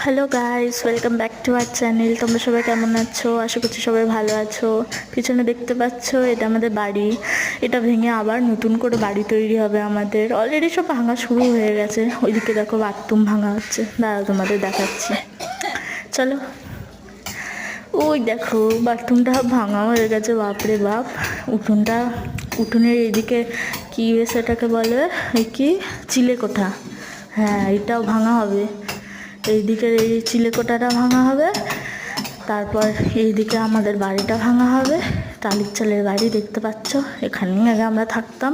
Hello guys, welcome back to our channel. তোমরা সবাই কেমন আছো? আশা করছি সবাই ভালো আছো। পিছনে দেখতে পাচ্ছ এটা আমাদের বাড়ি। এটা ভেঙে আবার নতুন করে বাড়ি তৈরি হবে আমাদের। অলরেডি সব ভাঙা শুরু হয়ে গেছে। ওইদিকে দেখো বাথরুম ভাঙা হচ্ছে, দাঁড়াও তোমাদের দেখাচ্ছি, চলো। ওই দেখো বাথরুমটা ভাঙা হয়ে গেছে, বাপরে বাপ। উঠোনের এইদিকে কি সেটাকে বলে, এই কি চিলেকোঠা, হ্যাঁ এটাও ভাঙা হবে। এইদিকের এই চিলেকোঠাটা ভাঙা হবে, তারপর এইদিকে আমাদের বাড়িটা ভাঙা হবে। টালির চালের বাড়ি দেখতে পাচ্ছ, এখানেই আগে আমরা থাকতাম,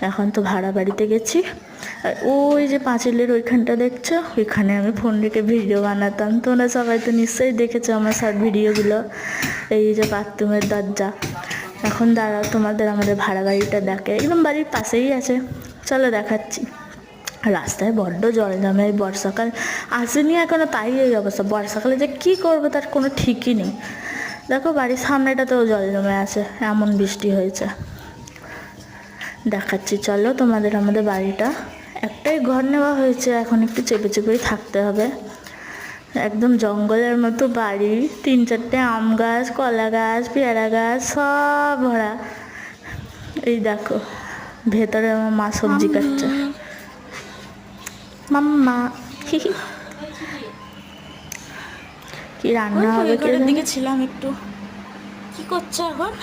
এখন তো ভাড়া বাড়িতে গেছি। আর ওই যে পাঁচিলের ওইখানটা দেখছো, ওইখানে আমি ফোন রেখে ভিডিও বানাতাম। তোমরা সবাই তো নিশ্চয়ই দেখেছো আমার শর্ট ভিডিওগুলো। এই যে বাথরুমের দরজা। এখন দাঁড়াও তোমাদের আমাদের ভাড়া বাড়িটা দেখে, একদম বাড়ির পাশেই আছে, চলো দেখাচ্ছি। রাস্তায় বড্ড জল জমে, এই বর্ষাকাল আসেনি এখনো, তাই এই অবস্থা। বর্ষাকালে যে কী করবো তার কোনো ঠিকই নেই। দেখো বাড়ির সামনেটাতেও জল জমে আছে, এমন বৃষ্টি হয়েছে। দেখাচ্ছি চলো তোমাদের আমাদের বাড়িটা। একটাই ঘর নেওয়া হয়েছে, এখন একটু চেপে চেপেই থাকতে হবে। একদম জঙ্গলের মতো বাড়ি, 3-4টে আম গাছ, কলা গাছ, পেয়ারা গাছ সব ভরা। এই দেখো ভেতরে আমার মা সবজি কাটছে, মাম্মা। কি রান্না হবে ঘরের দিকে ছিলাম একটু। কি করছে এখন?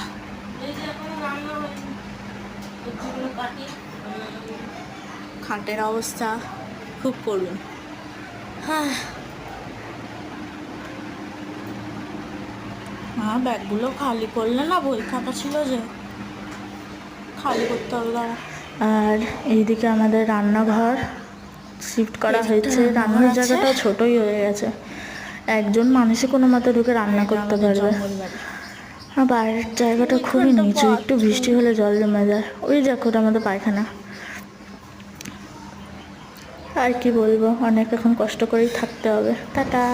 খাটের অবস্থা খুব করুন। হ্যাঁ, ব্যাগগুলো খালি করলে না, বই খাতা ছিল যে খালি করতে হবে। দাঁড়া। আর এইদিকে আমাদের রান্নাঘর শিফট করা হয়েছে। রান্নার জায়গাটাও ছোটই হয়ে গেছে, একজন মানুষই কোনো মতে ঢুকে রান্না করতে পারবে। আর বাইরের জায়গাটা খুবই নিচু, একটু বৃষ্টি হলে জল জমে যায়। ওই দেখো আমাদের পায়খানা। আর কি বলবো, অনেক এখন কষ্ট করেই থাকতে হবে। টাটা।